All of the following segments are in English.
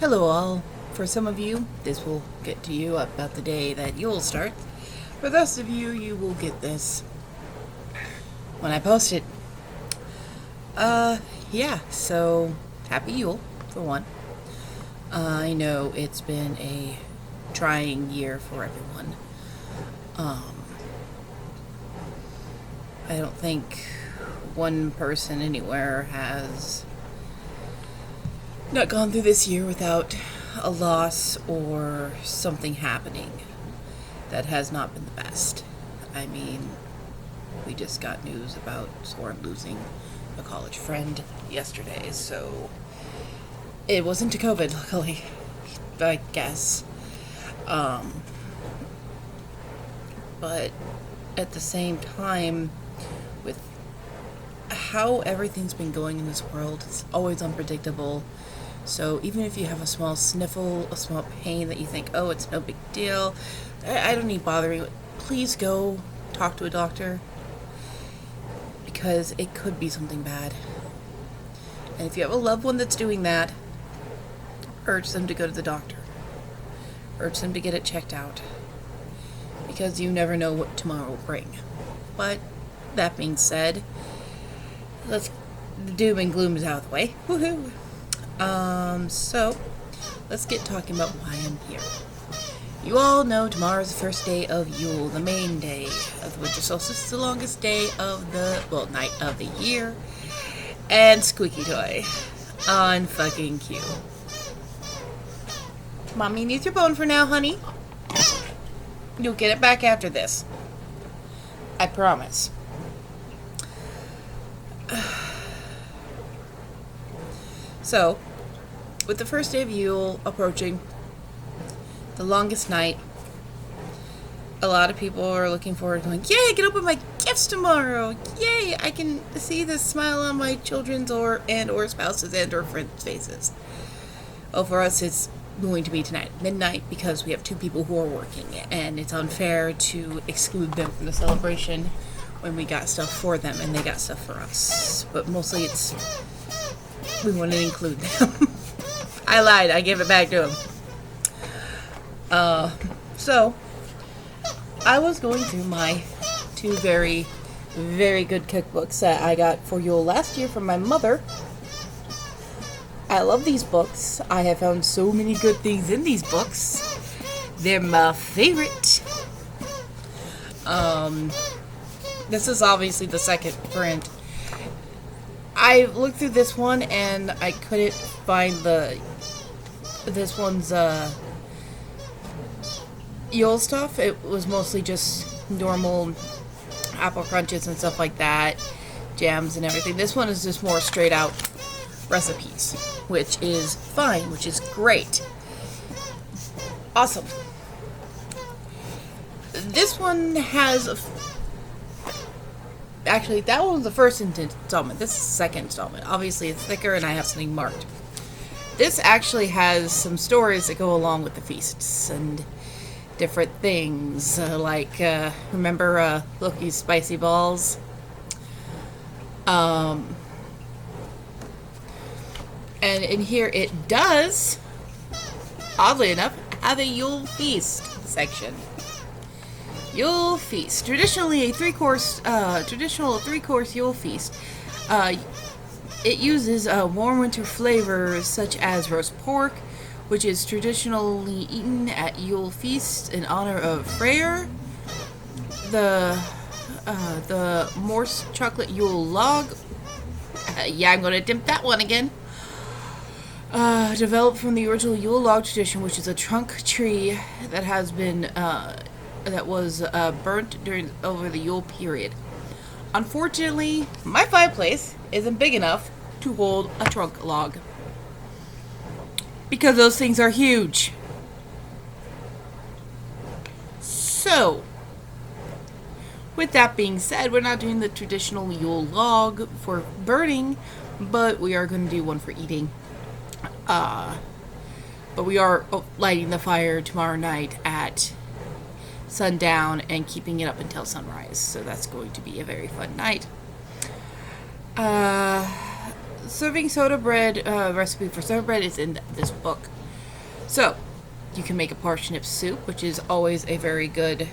Hello all. For some of you, this will get to you about the day that Yule starts. For the rest of you, you will get this when I post it. Yeah, so happy Yule, for one. I know it's been a trying year for everyone. I don't think one person anywhere has not gone through this year without a loss or something happening that has not been the best. I mean, we just got news about Soren losing a college friend yesterday, so it wasn't to COVID, luckily, I guess. But at the same time, with how everything's been going in this world, it's always unpredictable. So even if you have a small sniffle, a small pain that you think, oh, it's no big deal, I don't need bothering, please go talk to a doctor, because it could be something bad. And if you have a loved one that's doing that, urge them to go to the doctor. Urge them to get it checked out, because you never know what tomorrow will bring. But that being said, the doom and gloom is out of the way. Woohoo! So let's get talking about why I'm here. You all know tomorrow's the first day of Yule, the main day of the winter solstice, the longest day of night of the year, and squeaky toy on fucking cue. Mommy needs your bone for now, honey. You'll get it back after this. I promise. So, with the first day of Yule approaching, the longest night, a lot of people are looking forward to going, yay, I can open my gifts tomorrow. Yay, I can see the smile on my children's or spouses and or friends' faces. Oh, for us, it's going to be tonight at midnight because we have two people who are working, and it's unfair to exclude them from the celebration when we got stuff for them and they got stuff for us. But mostly we want to include them. I lied. I gave it back to them. So, I was going through my two very, very good cookbooks that I got for Yule last year from my mother. I love these books. I have found so many good things in these books. They're my favorite. This is obviously the second print. I looked through this one and I couldn't find this one's Yule stuff. It was mostly just normal apple crunches and stuff like that, jams and everything. This one is just more straight out recipes, which is fine, which is great. Awesome. This one has actually, that one was the first installment. This is the second installment. Obviously, it's thicker and I have something marked. This actually has some stories that go along with the feasts and different things. Remember Loki's spicy balls? And in here it does, oddly enough, have a Yule Feast section. Yule Feast. Traditionally a three-course Yule Feast. It uses warm winter flavors such as roast pork, which is traditionally eaten at Yule Feast in honor of Freyr. The Morse chocolate Yule log. Yeah, I'm going to attempt that one again. Developed from the original Yule log tradition, which is a trunk tree that has been was burnt over the Yule period. Unfortunately, my fireplace isn't big enough to hold a trunk log because those things are huge. So, with that being said, we're not doing the traditional Yule log for burning, but we are going to do one for eating. But we are lighting the fire tomorrow night at sundown and keeping it up until sunrise. So that's going to be a very fun night. Serving soda bread, recipe for soda bread is in this book. So, you can make a parsnip soup, which is always a very good,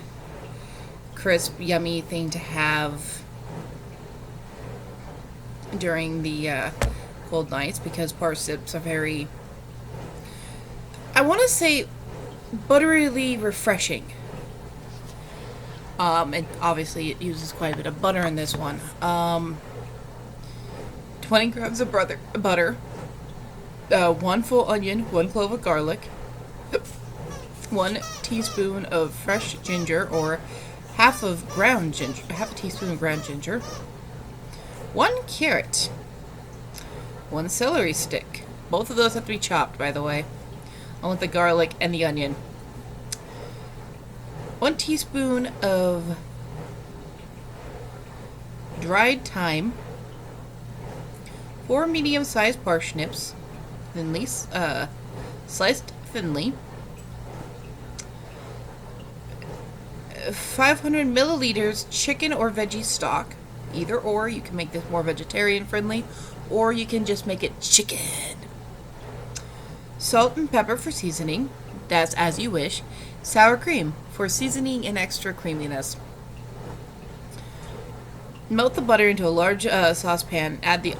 crisp, yummy thing to have during the cold nights, because parsnips are very, I want to say, butterily refreshing. And obviously it uses quite a bit of butter in this one. 20 grams of butter, 1 full onion, 1 clove of garlic, 1 teaspoon of fresh ginger, or half a teaspoon of ground ginger, 1 carrot, 1 celery stick. Both of those have to be chopped, by the way. I want the garlic and the onion. 1 teaspoon of dried thyme, 4 medium-sized parsnips, sliced thinly, 500 milliliters chicken or veggie stock. Either or, you can make this more vegetarian friendly, or you can just make it chicken. Salt and pepper for seasoning, that's as you wish. Sour cream for seasoning and extra creaminess. Melt the butter into a large saucepan. Add the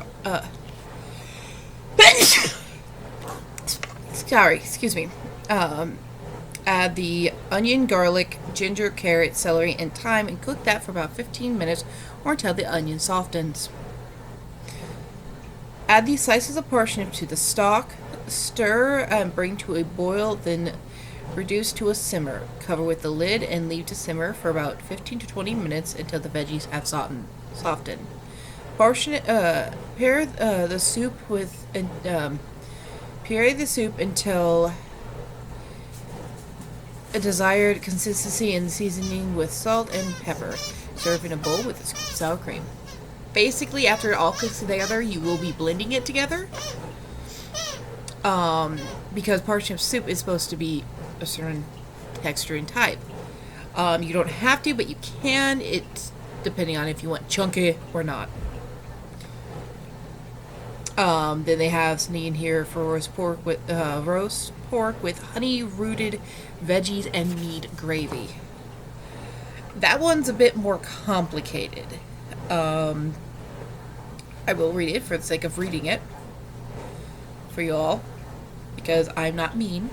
add the onion, garlic, ginger, carrot, celery, and thyme, and cook that for about 15 minutes or until the onion softens. Add the slices of parsnip to the stock. Stir and bring to a boil, then reduce to a simmer. Cover with the lid and leave to simmer for about 15 to 20 minutes until the veggies have softened. Puree the soup until a desired consistency and seasoning with salt and pepper. Serve in a bowl with a scoop of sour cream. Basically, after it all cooks together, you will be blending it together. Because parsnip soup is supposed to be a certain texture and type. You don't have to, but you can. It's depending on if you want chunky or not. Then they have something in here for roast pork with honey-rooted veggies and meat gravy. That one's a bit more complicated. I will read it for the sake of reading it for you all, because I'm not mean,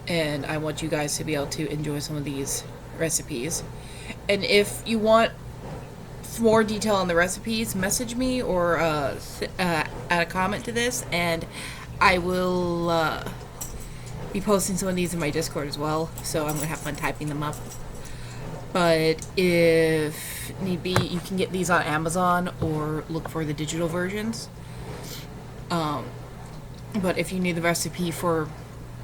and I want you guys to be able to enjoy some of these recipes. And if you want more detail on the recipes, message me or add a comment to this, and I will be posting some of these in my Discord as well, so I'm going to have fun typing them up. But if need be, you can get these on Amazon or look for the digital versions. But if you need the recipe for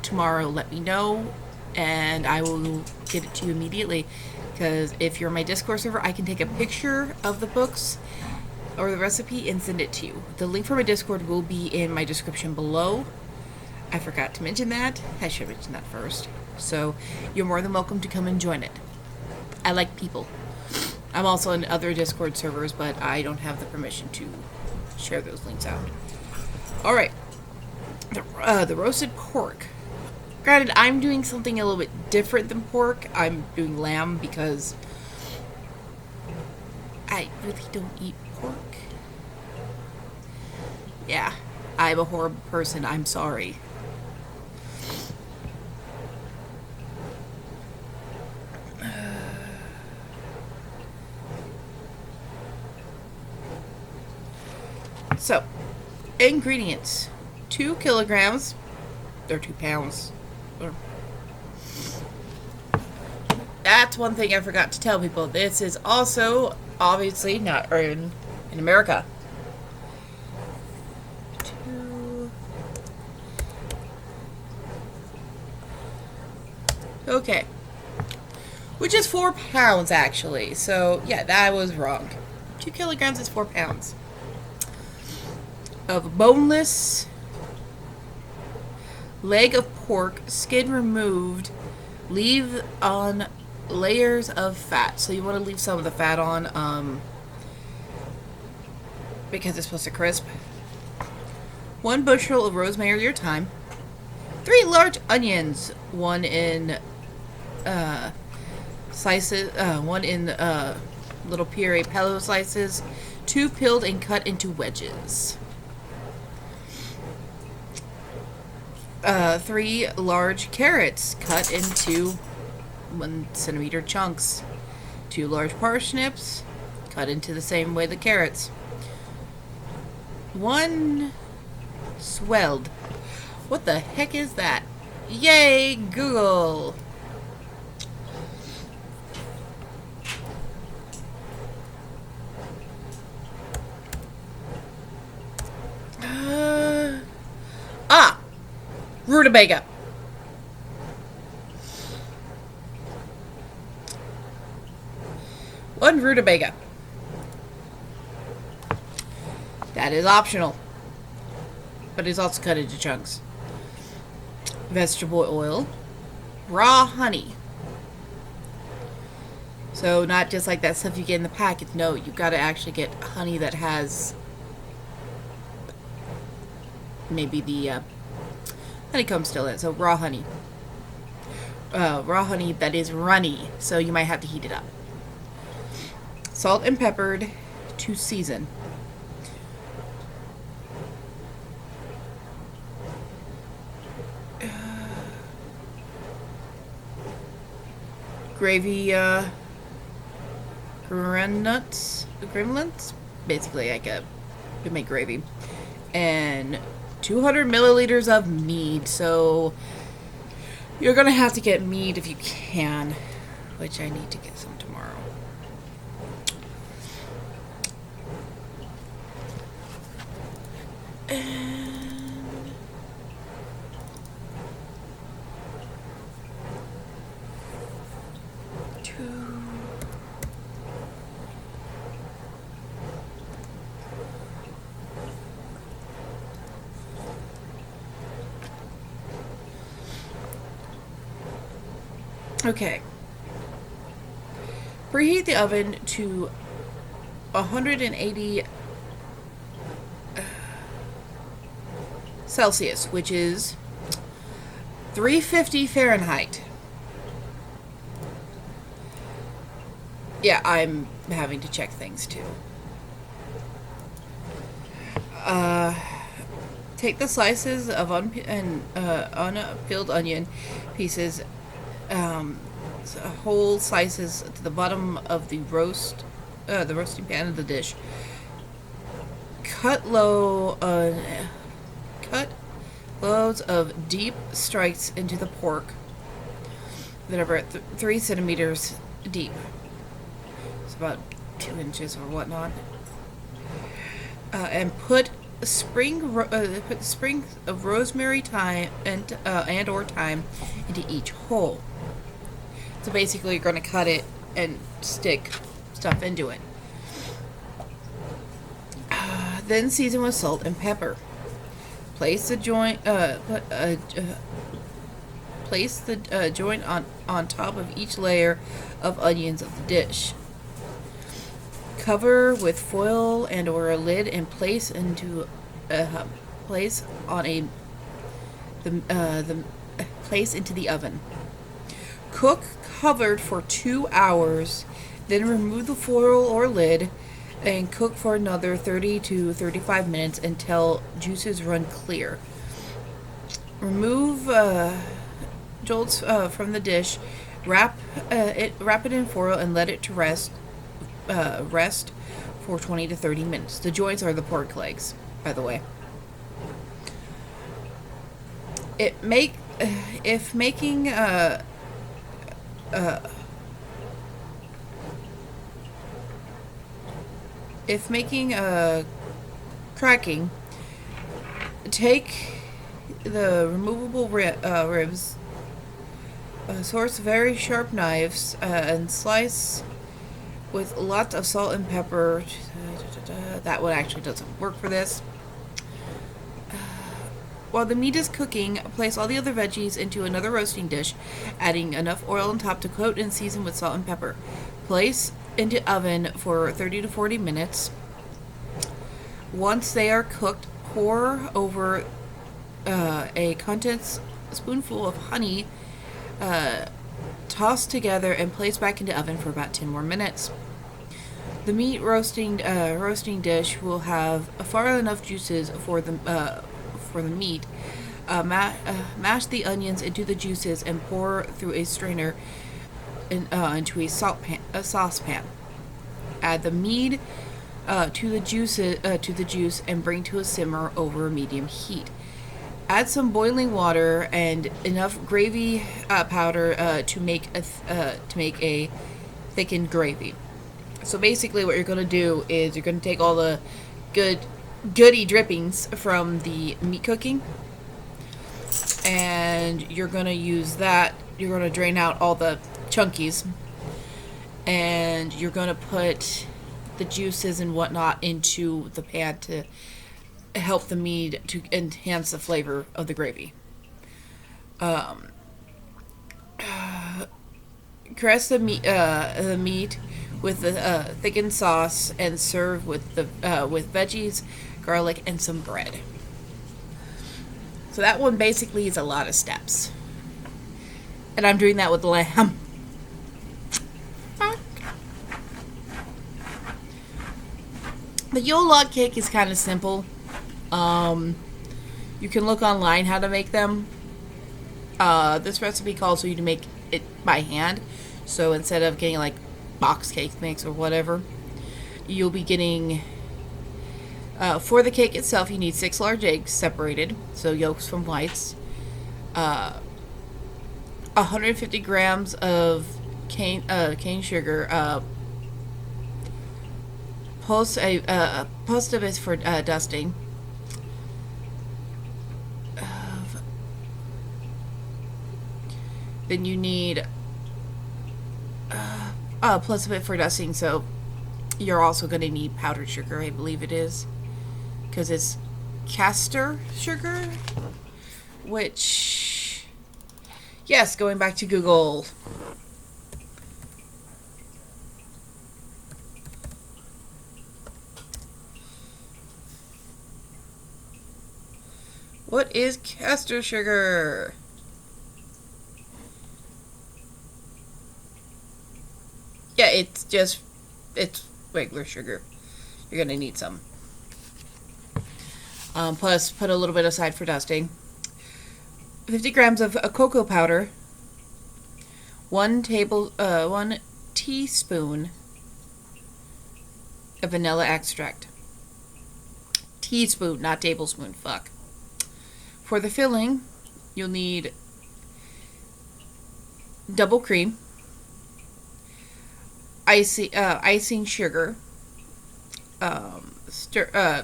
tomorrow, let me know, and I will get it to you immediately. Because if you're on my Discord server, I can take a picture of the books or the recipe and send it to you. The link for my Discord will be in my description below. I forgot to mention that. I should have mentioned that first. So you're more than welcome to come and join it. I like people. I'm also in other Discord servers, but I don't have the permission to share those links out. Alright. The roasted pork. Granted, I'm doing something a little bit different than pork. I'm doing lamb because I really don't eat pork. Yeah, I'm a horrible person. I'm sorry. So, ingredients. 2 kilograms, or 2 pounds. That's one thing I forgot to tell people. This is also obviously not in America. 2. Okay. Which is 4 pounds actually. So yeah, that was wrong. 2 kilograms is 4 pounds. Of boneless leg of pork, skin removed, leave on layers of fat. So you want to leave some of the fat on, because it's supposed to crisp. 1 bushel of rosemary or thyme, 3 large onions, one in slices, one in little puree slices, 2 peeled and cut into wedges. 3 large carrots cut into 1 centimeter chunks. 2 large parsnips cut into the same way the carrots. 1 swelled. What the heck is that? Yay, Google! Rutabaga. One rutabaga. That is optional, but it's also cut into chunks. Vegetable oil. Raw honey. So not just like that stuff you get in the package. No, you got to actually get honey that has maybe the honeycomb still in. So raw honey. Raw honey that is runny, so you might have to heat it up. Salt and peppered to season. Gravy, granules, basically like to make gravy, and 200 milliliters of mead. So you're gonna have to get mead if you can, which I need to get some tomorrow. Okay. Preheat the oven to 180 Celsius, which is 350 Fahrenheit. Yeah, I'm having to check things too. Take the slices of unpeeled onion pieces, whole slices to the bottom of the roasting pan of the dish. Cut loads of deep strikes into the pork that are about 3 centimeters deep. It's about 2 inches or whatnot. And put spring of rosemary, thyme, and or thyme into each hole. So basically, you're going to cut it and stick stuff into it. Then season with salt and pepper. Place the joint. Place the joint on top of each layer of onions of the dish. Cover with foil and or a lid and place into place into the oven. Cook covered for 2 hours. Then remove the foil or lid and cook for another 30 to 35 minutes until juices run clear. Remove jolts from the dish. Wrap it in foil and let it to rest for 20 to 30 minutes. The joints are the pork legs, by the way. If making cracking, take the removable ribs, source very sharp knives, and slice with lots of salt and pepper. That one actually doesn't work for this. While the meat is cooking, place all the other veggies into another roasting dish, adding enough oil on top to coat and season with salt and pepper. Place into oven for 30 to 40 minutes. Once they are cooked, pour over a contents spoonful of honey tossed together and placed back into the oven for about 10 more minutes. The meat roasting dish will have far enough juices for the meat. Mash the onions into the juices and pour through a strainer into a saucepan. Add the meat to the juice and bring to a simmer over medium heat. Add some boiling water and enough gravy powder to make a thickened gravy. So basically, what you're going to do is you're going to take all the goody drippings from the meat cooking, and you're going to use that. You're going to drain out all the chunkies, and you're going to put the juices and whatnot into the pan to help the meat to enhance the flavor of the gravy. Caress the meat with the thickened sauce and serve with veggies, garlic, and some bread. So that one basically is a lot of steps, and I'm doing that with lamb. The Yule log cake is kind of simple. You can look online how to make them. This recipe calls for you to make it by hand. So instead of getting like box cake mix or whatever, you'll be getting, for the cake itself, you need 6 large eggs separated, so yolks from whites, 150 grams of cane sugar, post of it for dusting, then you need plus of it for dusting, so you're also going to need powdered sugar, I believe it is, because it's castor sugar, which, yes, going back to Google. What is castor sugar? Yeah, it's regular sugar. You're gonna need some. Plus, put a little bit aside for dusting. 50 grams of cocoa powder. 1 teaspoon of vanilla extract. Teaspoon, not tablespoon. Fuck. For the filling, you'll need double cream, icing sugar.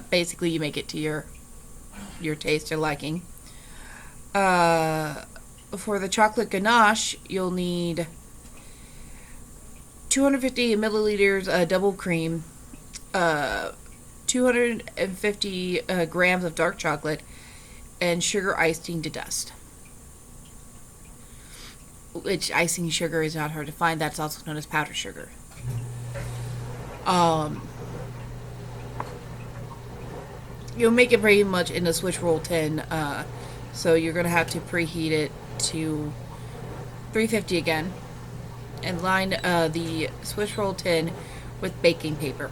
Basically, you make it to your taste or liking. For the chocolate ganache, you'll need 250 milliliters double cream, 250 grams of dark chocolate, and sugar icing to dust. Which icing sugar is not hard to find. That's also known as powdered sugar. You'll make it pretty much in a Swiss roll tin, so you're going to have to preheat it to 350 again, and line the Swiss roll tin with baking paper.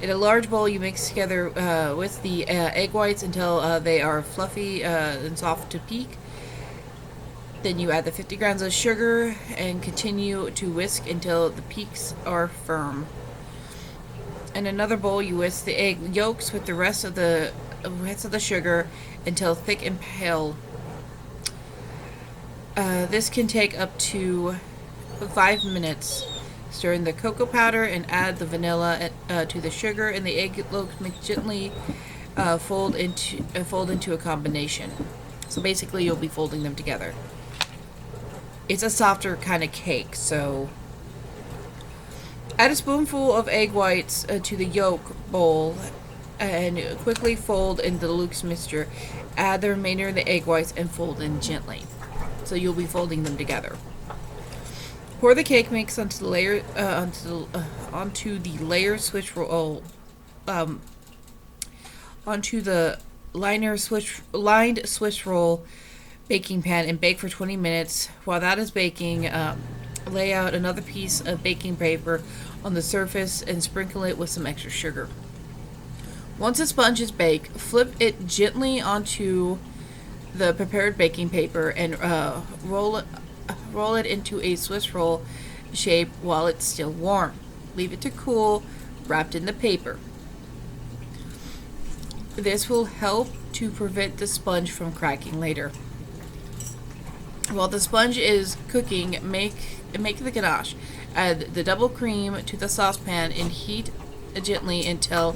In a large bowl, you mix together with the egg whites until they are fluffy and soft to peak. Then you add the 50 grams of sugar and continue to whisk until the peaks are firm. In another bowl, you whisk the egg yolks with the rest of the sugar until thick and pale. This can take up to 5 minutes. Stir in the cocoa powder and add the vanilla to the sugar and the egg yolks. Gently fold into a combination. So basically, you'll be folding them together. It's a softer kind of cake, so add a spoonful of egg whites to the yolk bowl and quickly fold into the loose mixture. Add the remainder of the egg whites and fold in gently. So you'll be folding them together. Pour the cake mix onto the layer onto the layer Swiss roll onto the lined Swiss roll baking pan and bake for 20 minutes. While that is baking, lay out another piece of baking paper on the surface and sprinkle it with some extra sugar. Once the sponge is baked, flip it gently onto the prepared baking paper and roll it into a Swiss roll shape while it's still warm. Leave it to cool, wrapped in the paper. This will help to prevent the sponge from cracking later. While the sponge is cooking, make the ganache. Add the double cream to the saucepan and heat gently until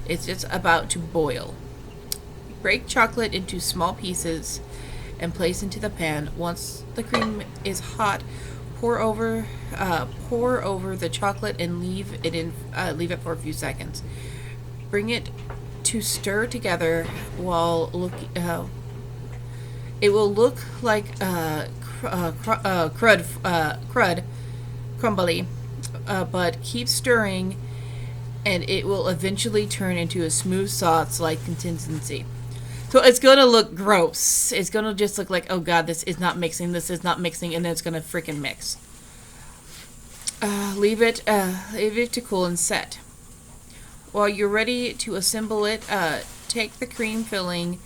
it's just about to boil. Break chocolate into small pieces and place into the pan. Once the cream is hot, pour over the chocolate and leave it for a few seconds. Bring it to stir together while looking. It will look like crud, crumbly, but keep stirring, and it will eventually turn into a smooth sauce-like consistency. So it's gonna look gross. It's gonna just look like, oh god, this is not mixing, and then it's gonna freaking mix. Leave it to cool and set. While you're ready to assemble it, take the cream filling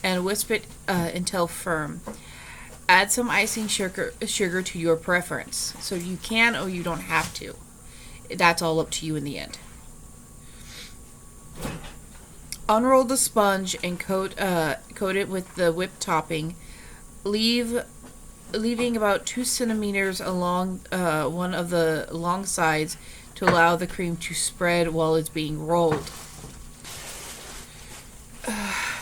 and whisk it until firm. Add some icing sugar to your preference. So you can or you don't have to. That's all up to you in the end. Unroll the sponge and coat it with the whipped topping, leaving about 2 centimeters along one of the long sides to allow the cream to spread while it's being rolled.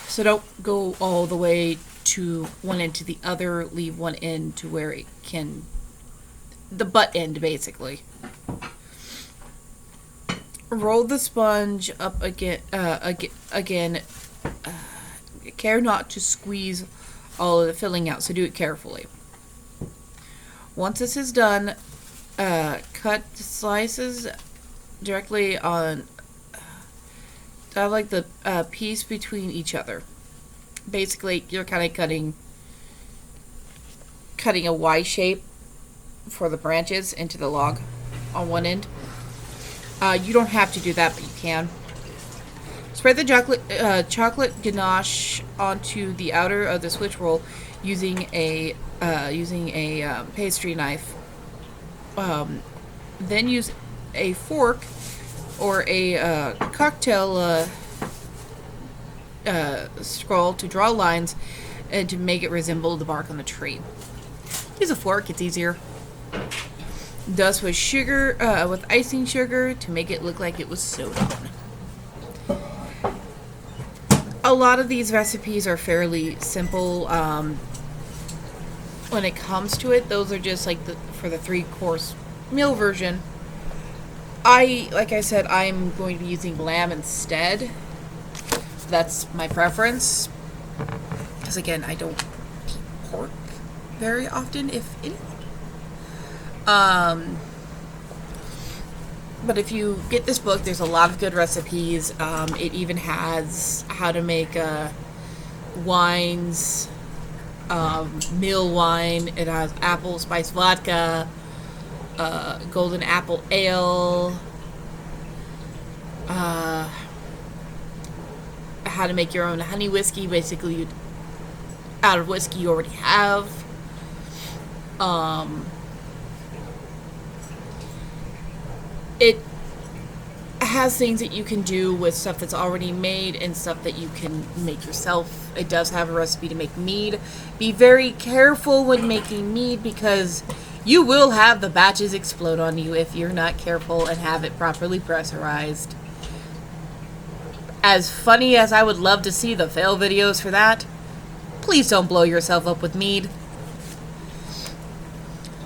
So don't go all the way to one end to the other. Leave one end to where it can, the butt end basically. Roll the sponge up again. Care not to squeeze all of the filling out, so do it carefully. Once this is done, cut the slices directly on, like the piece between each other. Basically, you're kind of cutting a Y shape for the branches into the log on one end. You don't have to do that, but you can. Spread the chocolate ganache onto the outer of the Swiss roll using a pastry knife. Then use a fork or a cocktail scroll to draw lines and to make it resemble the bark on the tree. Use a fork; it's easier. Dust with sugar, with icing sugar to make it look like it was sewed on. A lot of these recipes are fairly simple. When it comes to it, those are just like for the 3-course meal version. Like I said, I'm going to be using lamb instead. That's my preference. Because again, I don't eat pork very often, if anything. But if you get this book, there's a lot of good recipes. It even has how to make wines, meal wine. It has apple spice vodka, golden apple ale, how to make your own honey whiskey, basically out of whiskey you already have. It has things that you can do with stuff that's already made and stuff that you can make yourself. It does have a recipe to make mead. Be very careful when making mead because you will have the batches explode on you if you're not careful and have it properly pressurized. As funny as I would love to see the fail videos for that, please don't blow yourself up with mead.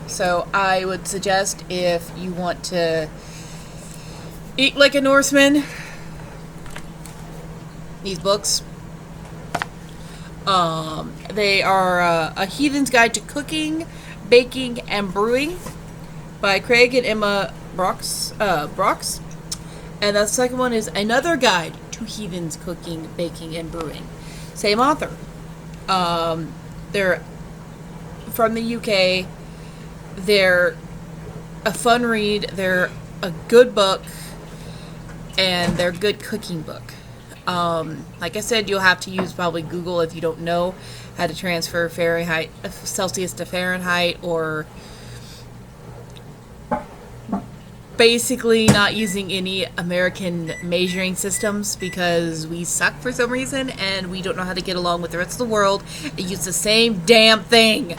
So I would suggest, if you want to eat like a Norseman, these books. They are A Heathen's Guide to Cooking, Baking, and Brewing by Craig and Emma Brox. And the second one is Another Guide to Heathen's Cooking, Baking, and Brewing. Same author. They're from the UK. They're a fun read. They're a good book. And they're a good cooking book. Like I said, you'll have to use probably Google if you don't know how to transfer Fahrenheit, Celsius to Fahrenheit, or basically not using any American measuring systems because we suck for some reason and we don't know how to get along with the rest of the world and use the same damn thing.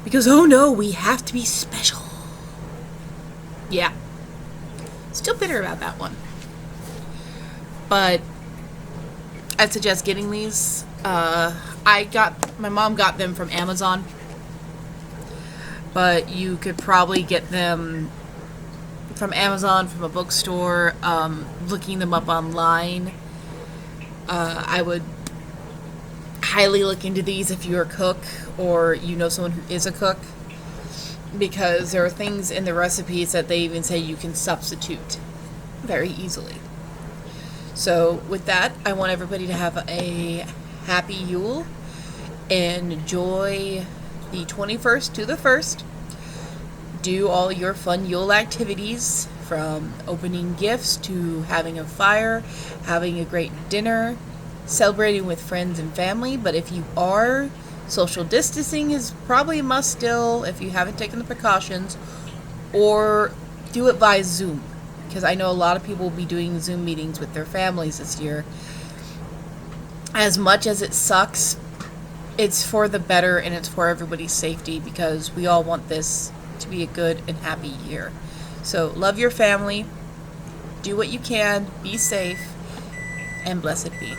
Because, oh no, we have to be special. Yeah. Still bitter about that one. But I'd suggest getting these. My mom got them from Amazon. But you could probably get them from Amazon, from a bookstore, looking them up online. I would highly look into these if you're a cook or you know someone who is a cook, because there are things in the recipes that they even say you can substitute very easily. So with that, I want everybody to have a happy Yule and enjoy the 21st to the 1st. Do all your fun Yule activities, from opening gifts to having a fire, having a great dinner, celebrating with friends and family. But if you are, social distancing is probably a must still if you haven't taken the precautions, or do it by Zoom, because I know a lot of people will be doing Zoom meetings with their families this year. As much as it sucks, it's for the better and it's for everybody's safety, because we all want this to be a good and happy year. So love your family, do what you can, be safe, and blessed be.